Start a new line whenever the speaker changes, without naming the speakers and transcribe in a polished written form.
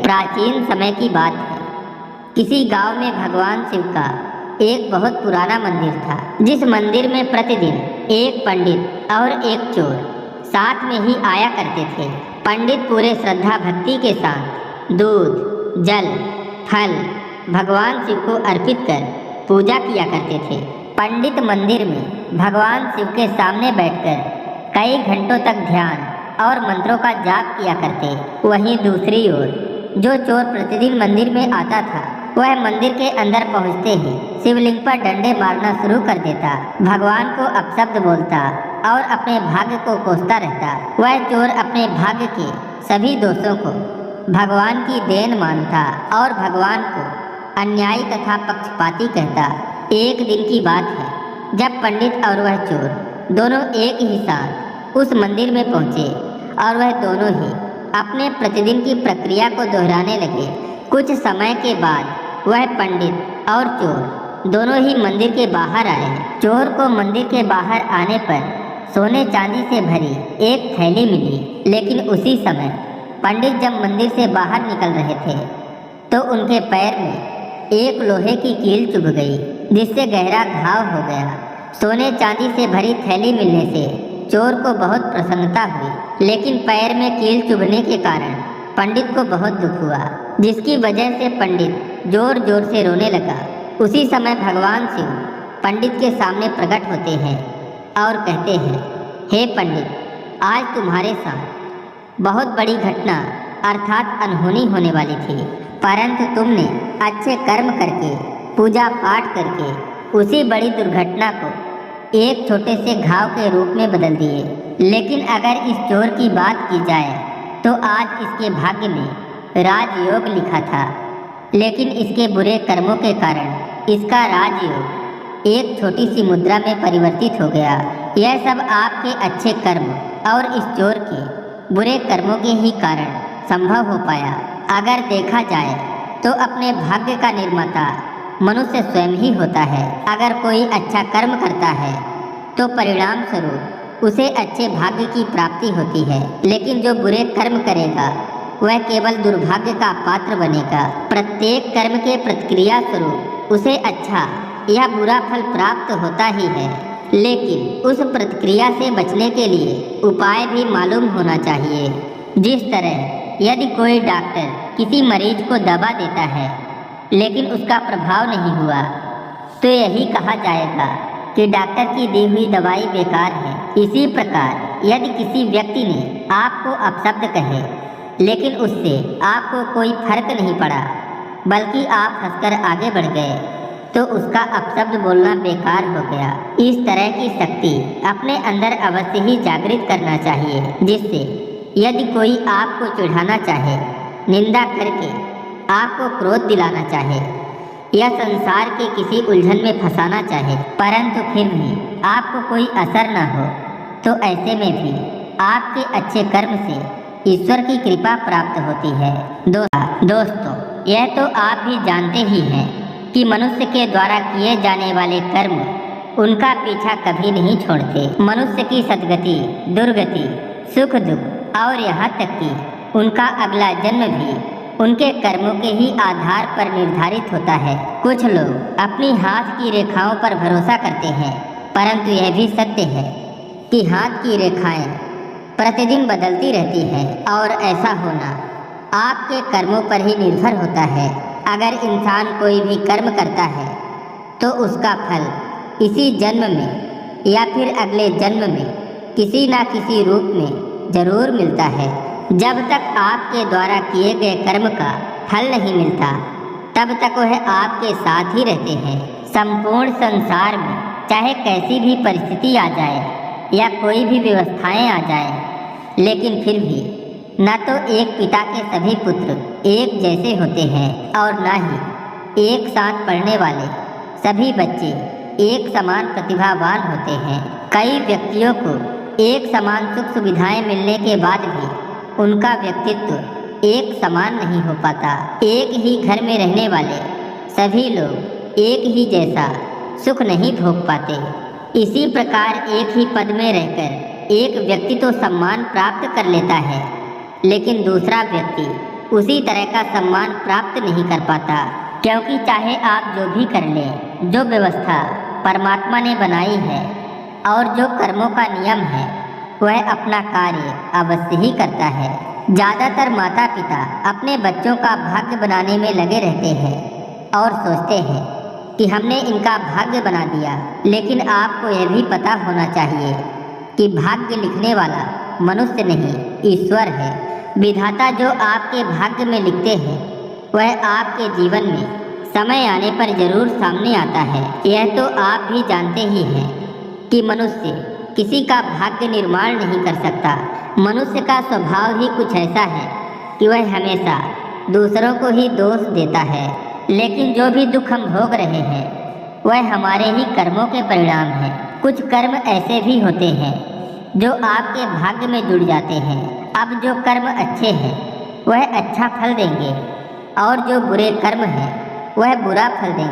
प्राचीन समय की बात है। किसी गांव में भगवान शिव का एक बहुत पुराना मंदिर था, जिस मंदिर में प्रतिदिन एक पंडित और एक चोर साथ में ही आया करते थे। पंडित पूरे श्रद्धा भक्ति के साथ दूध, जल, फल भगवान शिव को अर्पित कर पूजा किया करते थे। पंडित मंदिर में भगवान शिव के सामने बैठकर कई घंटों तक ध्यान और मंत्रों का जाप किया करते। वहीं दूसरी ओर जो चोर प्रतिदिन मंदिर में आता था, वह मंदिर के अंदर पहुंचते ही शिवलिंग पर डंडे मारना शुरू कर देता, भगवान को अपशब्द बोलता और अपने भाग्य को कोसता रहता। वह चोर अपने भाग्य के सभी दोषों को भगवान की देन मानता और भगवान को अन्यायी तथा पक्षपाती कहता। एक दिन की बात है, जब पंडित और वह चोर दोनों एक ही साथ उस मंदिर में पहुंचे और वह दोनों ही अपने प्रतिदिन की प्रक्रिया को दोहराने लगे। कुछ समय के बाद वह पंडित और चोर दोनों ही मंदिर के बाहर आए। चोर को मंदिर के बाहर आने पर सोने चांदी से भरी एक थैली मिली, लेकिन उसी समय पंडित जब मंदिर से बाहर निकल रहे थे तो उनके पैर में एक लोहे की कील चुभ गई, जिससे गहरा घाव हो गया। सोने चांदी से भरी थैली मिलने से चोर को बहुत प्रसन्नता हुई, लेकिन पैर में कील चुभने के कारण पंडित को बहुत दुख हुआ, जिसकी वजह से पंडित जोर जोर से रोने लगा। उसी समय भगवान शिव पंडित के सामने प्रकट होते हैं और कहते हैं, हे पंडित, आज तुम्हारे साथ बहुत बड़ी घटना अर्थात अनहोनी होने वाली थी, परंतु तुमने अच्छे कर्म करके, पूजा पाठ करके उसी बड़ी दुर्घटना को एक छोटे से घाव के रूप में बदल दिए। लेकिन अगर इस चोर की बात की जाए तो आज इसके भाग्य में राजयोग लिखा था, लेकिन इसके बुरे कर्मों के कारण इसका राजयोग एक छोटी सी मुद्रा में परिवर्तित हो गया। यह सब आपके अच्छे कर्म और इस चोर के बुरे कर्मों के ही कारण संभव हो पाया। अगर देखा जाए तो अपने भाग्य का निर्माता मनुष्य स्वयं ही होता है। अगर कोई अच्छा कर्म करता है तो परिणाम स्वरूप उसे अच्छे भाग्य की प्राप्ति होती है, लेकिन जो बुरे कर्म करेगा वह केवल दुर्भाग्य का पात्र बनेगा। प्रत्येक कर्म के प्रतिक्रिया स्वरूप उसे अच्छा या बुरा फल प्राप्त होता ही है, लेकिन उस प्रतिक्रिया से बचने के लिए उपाय भी मालूम होना चाहिए। जिस तरह यदि कोई डॉक्टर किसी मरीज को दवा देता है लेकिन उसका प्रभाव नहीं हुआ, तो यही कहा जाएगा कि डॉक्टर की दी हुई दवाई बेकार है। इसी प्रकार यदि किसी व्यक्ति ने आपको अपशब्द कहे लेकिन उससे आपको कोई फर्क नहीं पड़ा, बल्कि आप हंसकर आगे बढ़ गए, तो उसका अपशब्द बोलना बेकार हो गया। इस तरह की शक्ति अपने अंदर अवश्य ही जागृत करना चाहिए, जिससे यदि कोई आपको चिढ़ाना चाहे, निंदा करके आपको क्रोध दिलाना चाहे या संसार के किसी उलझन में फंसाना चाहे, परंतु फिर भी आपको कोई असर न हो, तो ऐसे में भी आपके अच्छे कर्म से ईश्वर की कृपा प्राप्त होती है। दोस्तों, यह तो आप भी जानते ही हैं कि मनुष्य के द्वारा किए जाने वाले कर्म उनका पीछा कभी नहीं छोड़ते। मनुष्य की सद्गति, दुर्गति, सुख दुख और यहाँ तक कि उनका अगला जन्म भी उनके कर्मों के ही आधार पर निर्धारित होता है। कुछ लोग अपनी हाथ की रेखाओं पर भरोसा करते हैं, परंतु यह भी सत्य है कि हाथ की रेखाएं प्रतिदिन बदलती रहती हैं और ऐसा होना आपके कर्मों पर ही निर्भर होता है। अगर इंसान कोई भी कर्म करता है तो उसका फल इसी जन्म में या फिर अगले जन्म में किसी न किसी रूप में जरूर मिलता है। जब तक आपके द्वारा किए गए कर्म का फल नहीं मिलता, तब तक वह आपके साथ ही रहते हैं। संपूर्ण संसार में चाहे कैसी भी परिस्थिति आ जाए या कोई भी व्यवस्थाएं आ जाए, लेकिन फिर भी न तो एक पिता के सभी पुत्र एक जैसे होते हैं और न ही एक साथ पढ़ने वाले सभी बच्चे एक समान प्रतिभावान होते हैं। कई व्यक्तियों को एक समान सुख सुविधाएं मिलने के बाद भी उनका व्यक्तित्व एक समान नहीं हो पाता। एक ही घर में रहने वाले सभी लोग एक ही जैसा सुख नहीं भोग पाते। इसी प्रकार एक ही पद में रहकर एक व्यक्ति तो सम्मान प्राप्त कर लेता है, लेकिन दूसरा व्यक्ति उसी तरह का सम्मान प्राप्त नहीं कर पाता। क्योंकि चाहे आप जो भी कर लें, जो व्यवस्था परमात्मा ने बनाई है और जो कर्मों का नियम है, वह अपना कार्य अवश्य ही करता है। ज़्यादातर माता पिता अपने बच्चों का भाग्य बनाने में लगे रहते हैं और सोचते हैं कि हमने इनका भाग्य बना दिया। लेकिन आपको यह भी पता होना चाहिए कि भाग्य लिखने वाला मनुष्य नहीं, ईश्वर है। विधाता जो आपके भाग्य में लिखते हैं वह आपके जीवन में समय आने पर जरूर सामने आता है। यह तो आप भी जानते ही हैं कि मनुष्य किसी का भाग्य निर्माण नहीं कर सकता। मनुष्य का स्वभाव ही कुछ ऐसा है कि वह हमेशा दूसरों को ही दोष देता है। लेकिन जो भी दुख हम भोग रहे हैं वह हमारे ही कर्मों के परिणाम हैं। कुछ कर्म ऐसे भी होते हैं जो आपके भाग्य में जुड़ जाते हैं। अब जो कर्म अच्छे हैं वह अच्छा फल देंगे और जो बुरे कर्म हैं वह बुरा फल देंगे।